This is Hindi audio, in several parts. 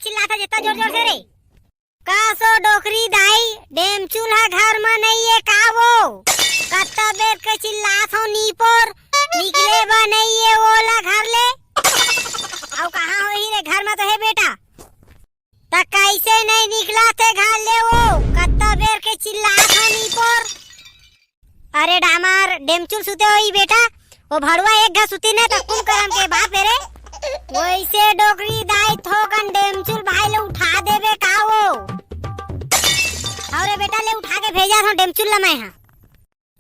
चिल्लाता जितना जोर जोर से रे? का सो डोकरी दाई डेम चूल्हा घर में नहीं है का वो? कत्ता बेर के चिल्लात हो नी पर निकले बा नहीं है ओला घर ले? आओ कहाँ हो ही रे? घर में तो है बेटा। ता कैसे नहीं निकला थे घर ले वो? कत्ता बेर के चिल्लात हो नी पर? अरे डामर डेमचुल सुते हो ही बेटा, वो भड़वा एक घर सुती ने तो कुंभकर्ण के बाप रे। वैसे डोकरी दाई थोकन डेमचुल भाई ले उठा देबे का वो? अरे बेटा ले उठा के भेजा था डेमचुल ला मैं।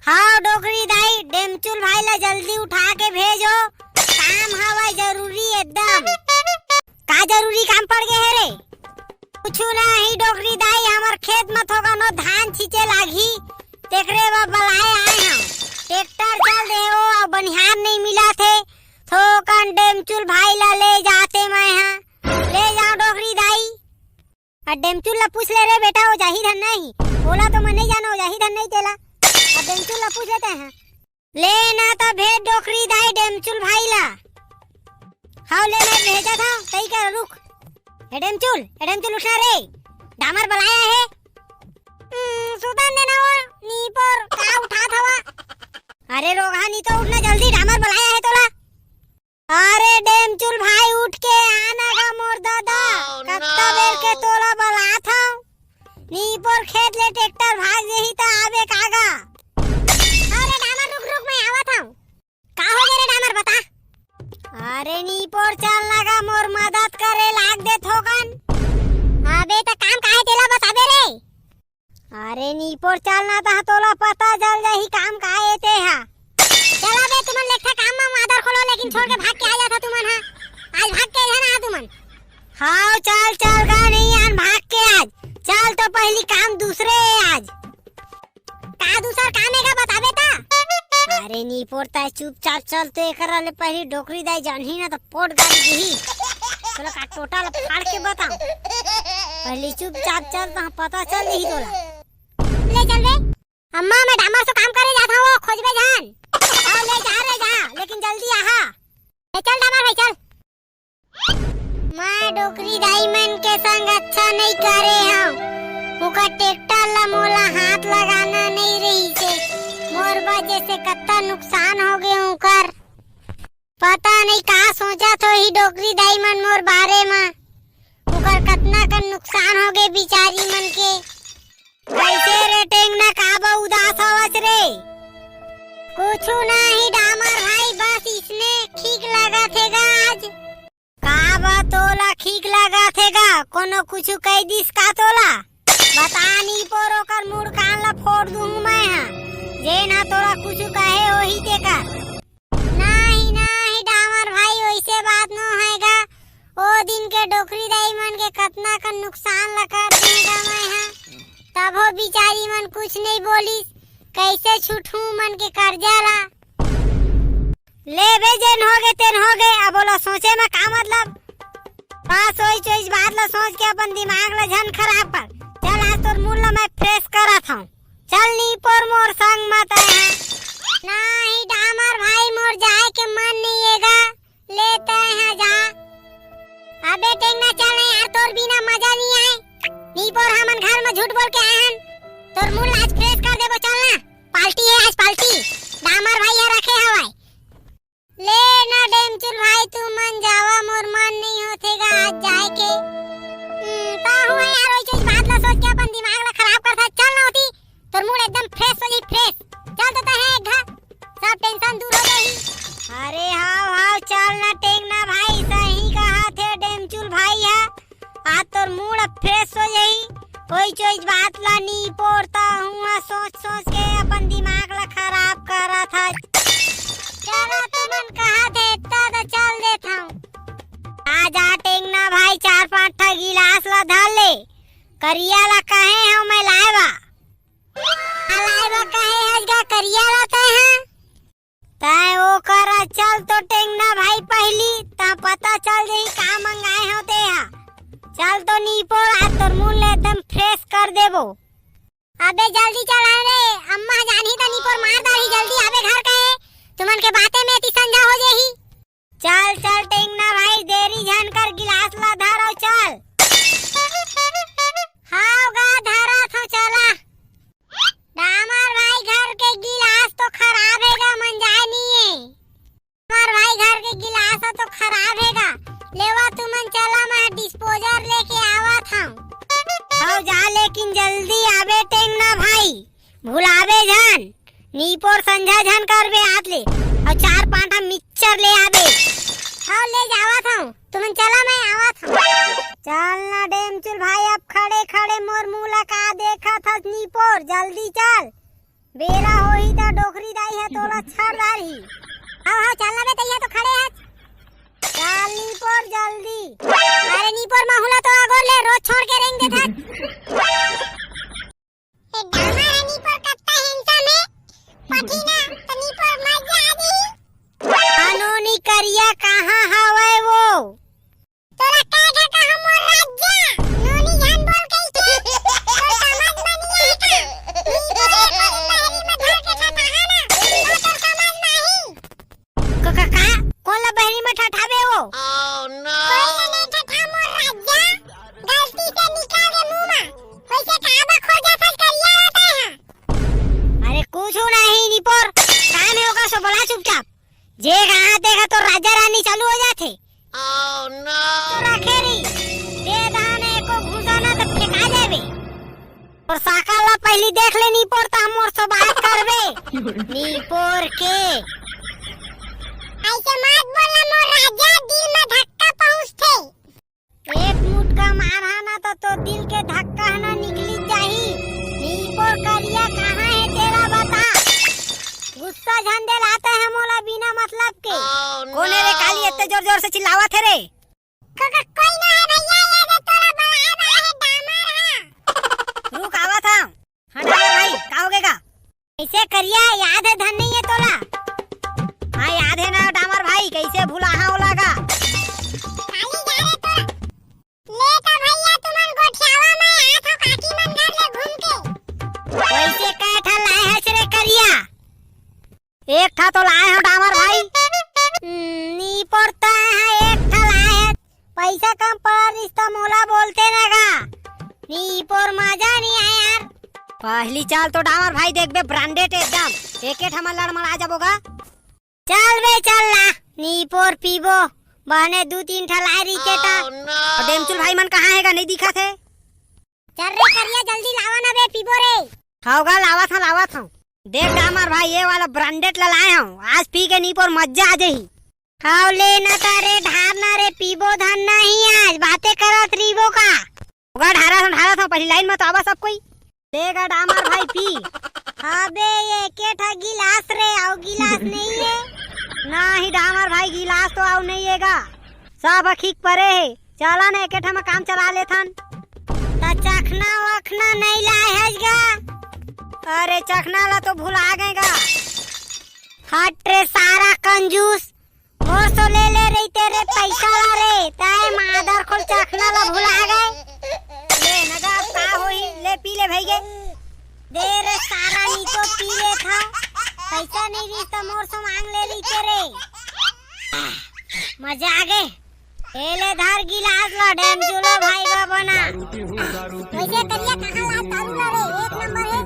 हाँ डोकरी दाई डेमचुल भाई ला जल्दी उठा के भेजो, काम हवा जरूरी एकदम। का जरूरी काम पड़ गए है रे? कुछ नहीं डोकरी दाई, हमार खेत में थोका नो धान छींचे लागी, तेकरे बा बलाए आए हम। ट्रैक्टर चल दे हो और बनिहार नहीं मिला थे, थोकन डेमचुल भाई ला ले जाते मैं। हाँ ले जाओ डोकरी दाई। और डेमचुल ला पूछ ले रे बेटा, वो जाही धन नहीं बोला तो मैं नहीं जाना, वो जाही धन नहीं तेला। अब डेमचुल ला पूछ लेते हैं। लेना तो भेज डोकरी दाई डेमचुल भाई ला। हाँ ले मैं भेजा था सही कर रुक। हे डेमचुल उठना रे, डामर बुलाया है। सुतन देना वो नी पर का उठा था वा? अरे रोगा नहीं तो उठना जल्दी, डामर बुलाया है तोला। अरे डेमचुल भाई उठ के आना का मोर दादा, कत्ता बेर के तोला बुला था नी पर खेत ले ट्रैक्टर भाग जेही ता आवे कागा। अरे डामर रुक मैं आवा था। का हो गए रे डामर बता? अरे नी पर चल लगा मोर मदद करे लाग दे थोकन। अबे तो काम काहे तेला बताबे रे? अरे नी पर चलना था तोला पता चल जाही काम काहे ते हा। चला बे तुमन लेखा काम में मादर खोलो, लेकिन छोड़ के भाग के आ जाता तुमन। हाँ आज भाग के है ना तुमन? हाँ चल गा नहीं आन भाग के आज चल। तो पहली काम दूसरे है आज। का दूसरा काम है का बताबे ता? अरे नी पोड़ता चुपचाप चल, तो एकरा ले पहली डोकरी दाई जानही ना तो पोट गाड़ी दही। तोला का टोटल फाड़ के बताऊं, पहली चुपचाप चल तो पता चल दही तोला। ले चल बे अम्मा, मैं डामर से काम करे जाता हूँ, खोजबे जान। आओ ले जा लेकिन जल्दी आहा। ले चल डामर भाई चल। मैं डोकरी दाई मन के संग अच्छा नहीं करे हूँ, उका ट्रैक्टर ला मोला हाथ लगाना नहीं रही से, मोर वजह से कत्ता नुकसान हो गए उकर। पता नहीं का सोचा तो ही डोकरी दाई मन मोर बारे में, उकर कतना का नुकसान हो गए बिचारी मन के। कैसे रे टेंगना काबा उदास होवस रे? कुछ नहीं डामर भाई, बस इसने ठीक लगा थेगा आज। काबा तोला ठीक लगा थेगा? कोनो कुछ कह दिस का तोला? बता नहीं पोरो कर मुड़ कान ला फोड़ दूं मैं। हाँ जे ना तोरा कुछ कहे हो ही ते कर। नहीं डामर भाई वैसे बात न हैगा, ओ दिन के डोकरी दाई मन के कतना का नुकसान ला कर देगा मैं। हाँ तब हो बिचारी मन कुछ नहीं बोलिस, कैसे छूटू मन के कर्जा ला। ले बे जेन हो गए तेन हो गए, अब बोलो सोचे में का मतलब? बस वही बात ला सोच के अपन दिमाग ला झन खराब कर। चल आज तोर मूड ला मैं फ्रेश करत हूँ, चल नी पर मोर संग मत है। नहीं डामर भाई मोर जाए के मन नहीं हैगा, लेते हैं जा। अबे टेंगना चल यार, तोर बिना मजा नहीं आए। नी पर हमन घर में झूठ बोल के आए हैं, तोर मूड आज फ्रेश कर देबो। चल ना पार्टी है आज, पार्टी डामर भाई यहाँ रखे हवाई। ले ना डेमचुल भाई तू मन जावा, मोर मन नहीं होतेगा आज जाए के। ता हुआ यार वही बात ला सोच के अपन दिमाग ला खराब करता। चल ना होती तोर मूड एकदम फ्रेश हो जी, फ्रेश चल देता है एक घर, सब टेंशन दूर हो गई। अरे हाँ चल ना टेंगना भाई, सही कहा थे डेमचुल भाई है। आज तोर मूड अब फ्रेश हो जाई, कोई बात ला नहीं पोड़ता हूँ, सोच के अपन दिमाग ला खराब करा था। चलो तुमन कहा थे तो चल देता हूँ। आजा टेंगना भाई 4-5 गिलास ला धर ले, करिया ला कहे हो मैं लाएवा कहे हजगा करिया लाते हैं तय वो करा। चल तो टेंगना भाई पहली ता पता चल जाई का मंगाए होते हैं। चल तो नीपोर आज तोर मुंह ले एकदम फ्रेश कर देबो। अबे जल्दी चल रे, अम्मा जानी तो नीपोर मार दाही, जल्दी आबे घर कहे, तुमन के बातें में ती संजा हो जेही। चल टेंगना भाई देरी झन कर गिलास ला धर और चल। नीपोर संझा झन करबे हाथ ले और 4-5 मिक्सचर ले आबे। हाँ ले जावत हूँ, तुमन चला मैं आवत हूँ। चल ना डेमचुल भाई, अब खड़े खड़े मोर मुला का देखा था नीपोर, जल्दी चल, बेरा होही तो डोकरी दाई है तोला छड़ दारी। हाँ चलना बे, तैया तो खड़े है, चल नीपोर जल्दी। अरे नीपोर माहुला तो आगोर ले, रोज छोड़ के रेंग दे था। ए डामर है नीपोर कत्ता हैंडसम है, पठी ना तो नीपोर मजा आ गई। कानूनी करिया कहाँ हवे वो? तोरा कह ढका हमर राज्य नोनी जान बोल कई के तो समझ बनिया है का नीपोर कोई बहरी में धर के ठठाना तो समझ नहीं। का कोला बहरी में ठठाबे वो? ओह नो, कोई नहीं ठठा मोर राज्य, गलती से निकाल दे मुंह में, वैसे कहां खोजा फल करिया रहता है। अरे कुछ नहीं नीपोर, काम है होगा सो बोला चुपचाप, जे कहां देखा तो राजा रानी चालू हो जाते। ओह नो, तो रखे रही दे दाने को घुसा ना तो फेंका जाबे। और साकाला पहली देख ले नीपोर तो हम और सब बात करबे। नीपोर के ऐसे मत बोला मोर राजा, दिल में धक्का पहुंचते। एक मुटका मारा ना तो दिल के धक्का ना निकली जाही। नीपोर करिया कहाँ है तेरा बता, गुस्सा झंडे लाते हैं मोला बिना मतलब के। कोने रे काली इतने जोर जोर से चिल्लावत है रे? कोई ना है भैया, ये दे तोरा बड़ा है डामर है। रुक आवत हूं। हाँ डामर भाई का होगेगा? ऐसे करिया याद है धन नहीं है तोला? हाँ याद है ना डामर भाई, कैसे भूला हाँ ओलागा। काली जा रे तोरा ले का भैया, तुमन गोठियावा में आया था काकी मन घर ले घूम के। वैसे कैठा लाए है रे करिया? एक था तो लाए हैं डामर भाई। नी पड़ता है एक था लाए है, पैसा कम पड़ा रिश्ता मोला बोलते ना गा। नी पर मजा नहीं आया यार। पहली चाल तो डामर भाई देख बे, ब्रांडेड एकदम, एक हमर लड़ मरा जाबोगा। चल बे चल ला, नीपोर पीबो, बहने 2-3 ठलाई रिकेटा। और डेमचुल भाई मन कहाँ हैगा, नहीं दिखा थे? चल रे करिया जल्दी लावा ना बे, पीबो रे। हाउगा लावा था। देख डामर भाई ये वाला ब्रांडेड लाए हूँ, आज पी के नीपोर मजा आ जाही। हाउ ले ना तारे ढार ना रे, पीबो धन नहीं आज, बातें करत रीबो का। होगा ढारा था पहली लाइन में तो आवा सब कोई। देगा डामर भाई पी। हाँ बे ये केठा गिलास रे, आओ गिलास नहीं है? नहीं डामर भाई गिलास तो आओ नहीं हैगा, सब खीक परे है। चला ना केठा में काम चला लेथन। ता चखना वखना नहीं लाए हैगा? अरे चखना ला तो भुला गएगा। हट रे सारा कंजूस, मोर सो ले रही तेरे पैसा ला रे, ताए मादर खोल चखना ला भुला गए। ले नगा का होई, ले पी ले भईगे। दे रे सारा नी तो पी ले था, पैसा नहीं दी तो मोर सो मांग ले ली तेरे। मजा आ गए। ले धर गिलास ला डेमचुलो भाई का बना। वैसे करिया कहां ला दारू ला रे, एक नंबर है।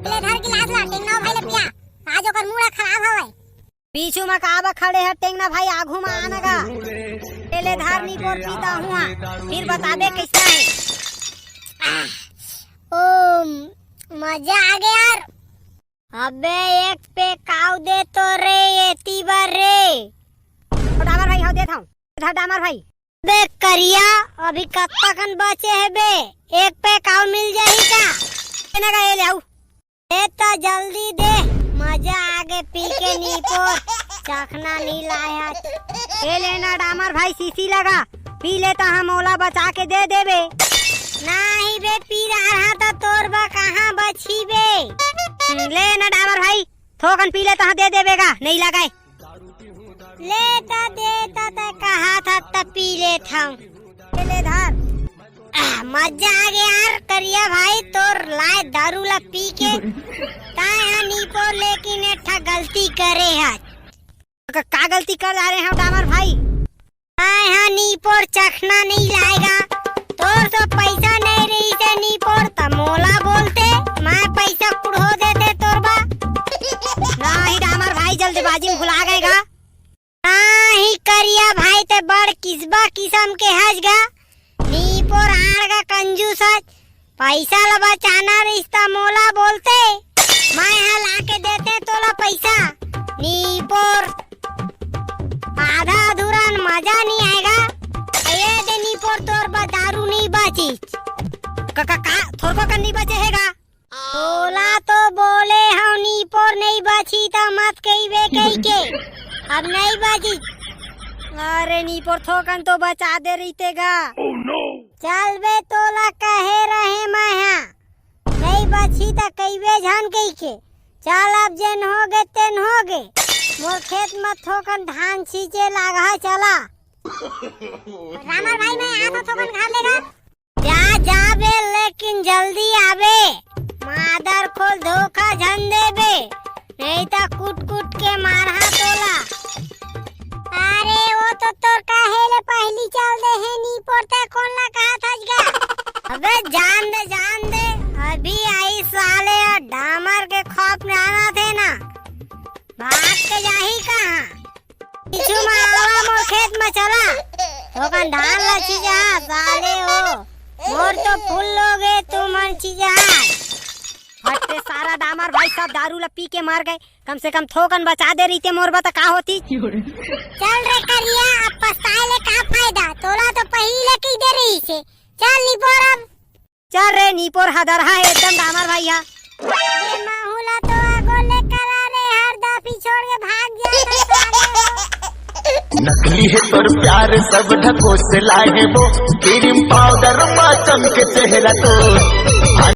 ले धर गिलास ला, टेंगना भाई ले पिया, आज ओकर मूड खराब हवे। पीछू में काबा खड़े है टेंगना भाई, आगू में आनगा। ले धर नी को पीता हुआ, फिर बताबे कैसा है। ओ मजा आ गया यार। अबे एक पे काव दे तो रे, ये तीबर रे। डामर भाई हो देता हूँ, इधर डामर भाई। बे करिया अभी कत्ता कन बचे है बे, एक पे काव मिल जाही का? इनका ये ले आऊ। दे तो जल्दी दे, मजा आगे पी के नीपोर, चखना नहीं लाया। ये लेना डामर भाई, सीसी लगा, पी लेता हम ओला बचा के दे देबे। नहीं बे पी रहा था तोर बा कहाँ बची बे। ले ना डामर भाई, थोकन पी लेता दे देबेगा, नहीं लगाए। लेता देता तो कहा था तब पी लेता हूँ। ले धर, मजा आ गया यार करिया भाई, तोर लाए दारू ला पी के ताया नीपोर, लेकिन एठा गलती करे है। का गलती कर ला रहे हैं डामर भाई? हाँ नीपोर चखना नहीं लाएगा, तोर तो पैसा नहीं रही से नीपोर तमोला बोलते, मैं पैसा कुढ़ो देते तोर बा। नहीं डामर भाई जल्दबाजी में भुला गएगा। ही करिया भाई ते बड़ किस्बा किस्म के हजगा, नीपोर आड़गा कंजूस, पैसा ला बचाना रिश्ता मोला बोलते, मैं यहाँ लाके देते तोला पैसा नीपोर आधा अधूरा मजा नहीं आएगा। ये दे नीपोर तोर बा दारू नहीं बाची का थोर को नहीं बचे हैगा। तोला तो बोले हाँ नीपोर नहीं बाची तो मत कही बे कही के अब नहीं बाची। अरे नीपोर थोकन तो बचा दे रहीतेगा। चल बे तोला कहे रहे मैं यहाँ नहीं बची तो कही बे जान कही के चल अब जेन हो गे तेन हो गे मोर खेत में थोकन धान सींचे लागा चला। रामर भाई मैं यहाँ तो थोकन खा लेगा। जा जा बे लेकिन जल्दी आबे मादर को धोखा झन दे बे नहीं तो कूट कूट के मारा तोला। अरे वो तो तोर काहेले पहली चल दे है नी पोरते कौन ला कहा था गा। अबे जान दे अभी आई साले और डामर के खौफ में आना थे ना भाग के जाही कहाँ पीछू में आवा मोर खेत में चला थोकन धान ला चीजा साले हो मोर तो फूल लोगे तू मन चीजा हटे सारा डामर भाई सब दारू ला पी के मार गए। कम से कम थोकन बचा दे रही थे मोर बता का होती। चल रे करिया अब पछताए ले का फायदा तोला तो पहले की दे रही से। चल नीपोर अब चल रे नीपोर हदरहा एकदम डामर भाई हा। ये माहौला तो आगो लेकर आ रे हर दाफी छोड़ के भाग जा। नकली है तोर प्यार सब ढको से लाए वो क्रीम पाउडर चमके चेहरा तो